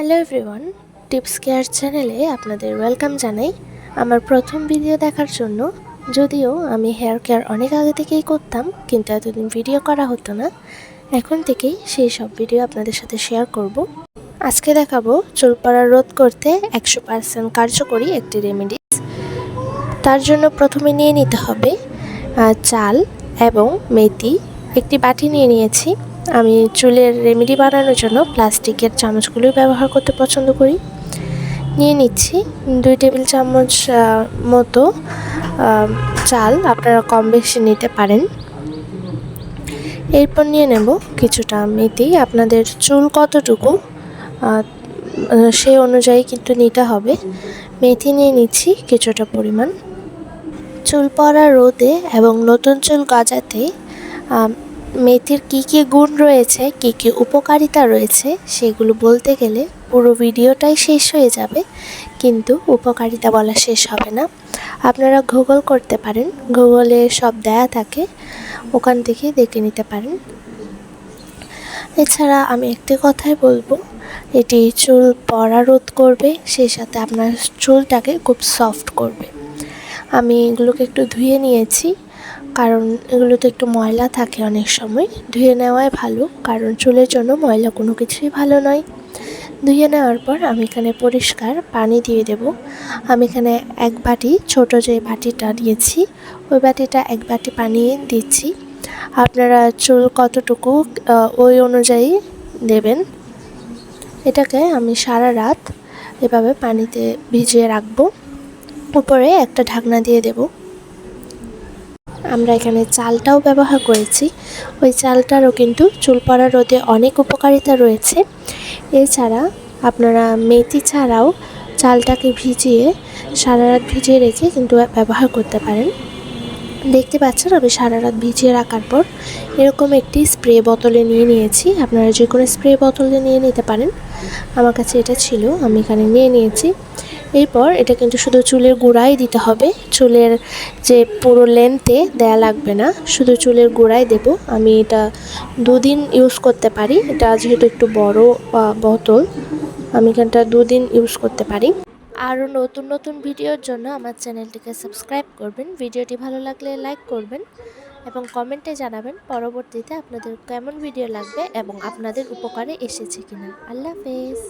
Hello everyone, tips care চ্যানেলে আপনাদের welcome জানাই। আমার প্রথম ভিডিও দেখার জন্য। যদিও আমি হেয়ার কেয়ার অনেক আগে থেকেই করতাম, কিন্তু এতদিন ভিডিও করা হতো না। এখন থেকেই সেই সব ভিডিও আপনাদের সাথে শেয়ার করব। আজকে দেখাবো চুল পড়া রোধ করতে 100% কার্যকরী একটি রেমেডি। তার জন্য প্রথমে নিয়ে নিতে হবে চাল এবং মেথি। একটি বাটি নিয়ে নিয়েছি। আমি চুলের রেমেডি বানানোর জন্য প্লাস্টিকের চামচগুলোই ব্যবহার করতে পছন্দ করি। নিয়ে নিচ্ছি 2 টেবিল চামচ মতো চাল, আপনারা কম বেশি নিতে পারেন। এরপর নিয়ে নেব কিছুটা মেথি। আপনাদের চুল কতটুকু সেই অনুযায়ী কিন্তু নিতে হবে। মেথি নিয়ে নিচ্ছি কিছুটা পরিমাণ। চুল পড়া রোদে এবং নতুন চুল গজাতে মেথির কী কী গুণ রয়েছে, কী কী উপকারিতা রয়েছে সেগুলো বলতে গেলে পুরো ভিডিওটাই শেষ হয়ে যাবে, কিন্তু উপকারিতা বলা শেষ হবে না। আপনারা গুগল করতে পারেন, গুগলে সব দেয়া থাকে, ওখান থেকে দেখে নিতে পারেন। এছাড়া আমি একটি কথাই বলবো, এটি চুল পড়া রোধ করবে, সেই সাথে আপনার চুলটাকে খুব সফট করবে। আমি এগুলোকে একটু ধুয়ে নিয়েছি, কারণ এগুলোতে একটু ময়লা থাকে, অনেক সময় ধুয়ে নেওয়াই ভালো, কারণ চুলের জন্য ময়লা কোনো কিছুই ভালো নয়। ধুয়ে নেওয়ার পর আমি এখানে পরিষ্কার পানি দিয়ে দেব। আমি এখানে এক বাটি, ছোট যে বাটিটা নিয়েছি ওই বাটিটা এক বাটি পানি দিচ্ছি। আপনারা চুল কতটুকু ওই অনুযায়ী দেবেন। এটাকে আমি সারা রাত এভাবে পানিতে ভিজিয়ে রাখবো। উপরে একটা ঢাকনা দিয়ে দেব। আমরা এখানে চালটাও ব্যবহার করেছি, ওই চালটারও কিন্তু চুল পড়া রোধে অনেক উপকারিতা রয়েছে। এছাড়া আপনারা মেথি ছাড়াও চালটাকে ভিজিয়ে সারা রাত ভিজিয়ে রেখে কিন্তু ব্যবহার করতে পারেন। দেখতে পাচ্ছেন আমি সারা রাত ভিজিয়ে রাখার পর এরকম একটি স্প্রে বোতলে নিয়ে নিয়েছি। আপনারা যে কোনো স্প্রে বোতলে নিয়ে নিতে পারেন, আমার কাছে এটা ছিল, আমি এখানে নিয়ে নিয়েছি। এরপর এটা কিন্তু শুধু চুলের গোড়ায় দিতে হবে, চুলের যে পুরো লেন্থে দেয়া লাগবে না, শুধু চুলের গোড়ায় দেব। আমি এটা 2 দিন ইউজ করতে পারি। এটা যেহেতু একটু বড় বোতল, আমি এখানটা 2 দিন ইউজ করতে পারি। আরও নতুন নতুন ভিডিওর জন্য আমার চ্যানেলটিকে সাবস্ক্রাইব করবেন। ভিডিওটি ভালো লাগলে লাইক করবেন এবং কমেন্টে জানাবেন পরবর্তীতে আপনাদের কেমন ভিডিও লাগবে এবং আপনাদের উপকারে এসেছে কিনা। আল্লাহ হাফেজ।